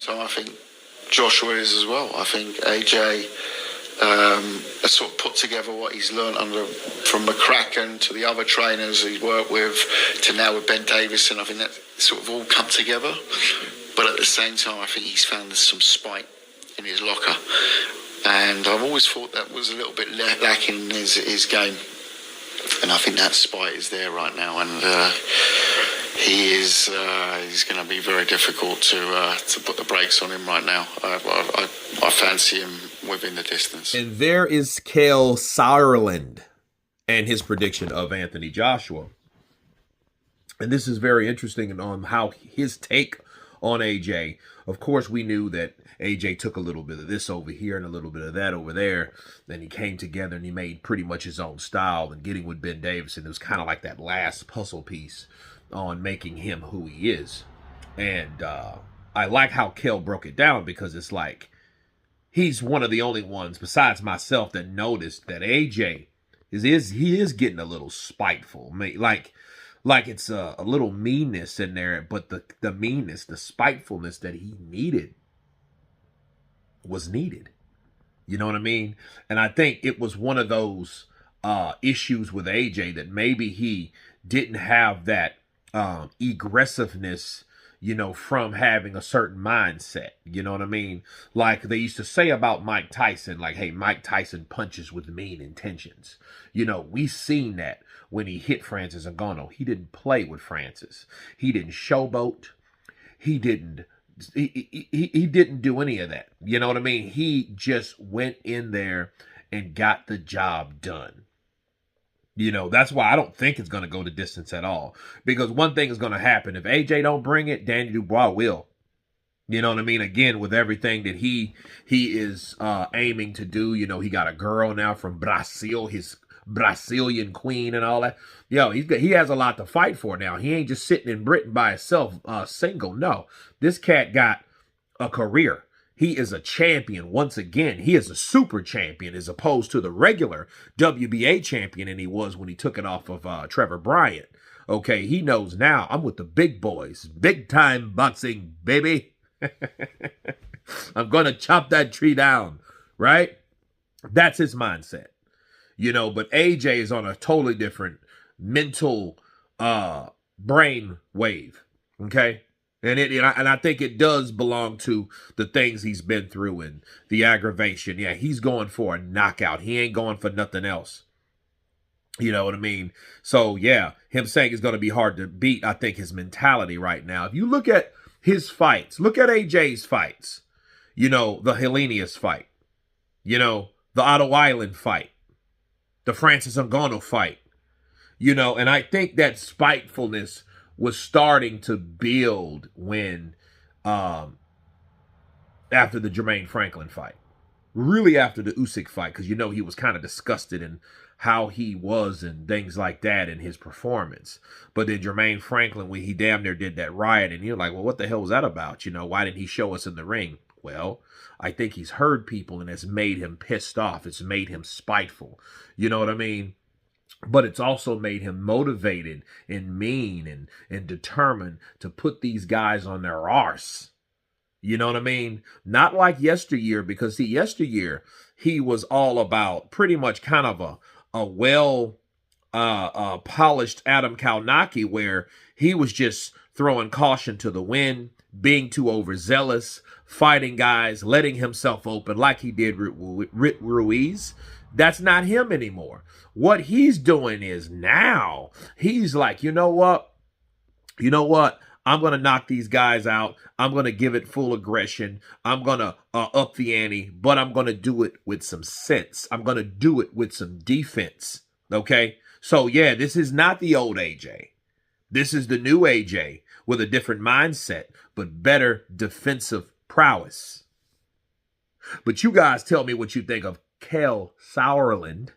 So I think Joshua is as well. I think AJ has sort of put together what he's learned from McCracken to the other trainers he's worked with to now with Ben Davison. I think that sort of all come together. But at the same time, I think he's found there's some spite in his locker. And I've always thought that was a little bit lacking in his game. And I think that spite is there right now. And he's going to be very difficult to put the brakes on him right now. I fancy him within the distance. And there is Kalle Sauerland and his prediction of Anthony Joshua. And this is very interesting on how his take on AJ. Of course, we knew that AJ took a little bit of this over here and a little bit of that over there. Then he came together and he made pretty much his own style. And getting with Ben Davison, it was kind of like that last puzzle piece on making him who he is. And I like how Kalle broke it down, because it's like he's one of the only ones besides myself that noticed that AJ is getting a little spiteful. Like it's a little meanness in there, but the meanness, the spitefulness that he needed was needed. You know what I mean? And I think it was one of those issues with AJ that maybe he didn't have that aggressiveness, from having a certain mindset. You know what I mean? Like they used to say about Mike Tyson, like, hey, Mike Tyson punches with mean intentions. We seen that when he hit Francis Ngannou. He didn't play with Francis. He didn't showboat. He didn't do any of that. You know what I mean? He just went in there and got the job done. That's why I don't think it's going to go the distance at all. Because one thing is going to happen. If AJ don't bring it, Danny Dubois will. You know what I mean? Again, with everything that he is aiming to do. He got a girl now from Brazil, his Brazilian queen and all that. He has a lot to fight for now. He ain't just sitting in Britain by himself single. No, this cat got a career. He is a champion once again. He is a super champion as opposed to the regular WBA champion and he was when he took it off of Trevor Bryant. Okay, he knows now, I'm with the big boys. Big time boxing, baby. I'm going to chop that tree down, right? That's his mindset. But AJ is on a totally different mental brain wave, okay? And I think it does belong to the things he's been through and the aggravation. Yeah, he's going for a knockout. He ain't going for nothing else. You know what I mean? So, yeah, him saying it's going to be hard to beat, I think his mentality right now. If you look at his fights, look at AJ's fights. The Helenius fight. The Otto Island fight. The Francis Ngannou fight. And I think that spitefulness was starting to build when, after the Jermaine Franklin fight. Really after the Usyk fight, because he was kind of disgusted in how he was and things like that in his performance. But then Jermaine Franklin, when he damn near did that riot, and you're like, well, what the hell was that about? Why didn't he show us in the ring? Well, I think he's heard people and it's made him pissed off. It's made him spiteful. You know what I mean? But it's also made him motivated and mean and determined to put these guys on their arse. You know what I mean? Not like yesteryear, because yesteryear he was all about pretty much kind of a well polished Adam Kalnaki, where he was just throwing caution to the wind, being too overzealous, fighting guys, letting himself open like he did with Ruiz. That's not him anymore. What he's doing is now he's like, you know what? I'm going to knock these guys out. I'm going to give it full aggression. I'm going to up the ante, but I'm going to do it with some sense. I'm going to do it with some defense. Okay? So, yeah, this is not the old AJ. This is the new AJ with a different mindset, but better defensive prowess. But you guys tell me what you think of Kalle Sauerland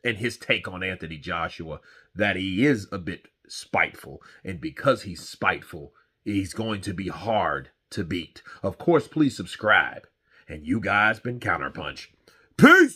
and his take on Anthony Joshua, that he is a bit spiteful. And because he's spiteful, he's going to be hard to beat. Of course, please subscribe. And you guys been Counterpunch. Peace!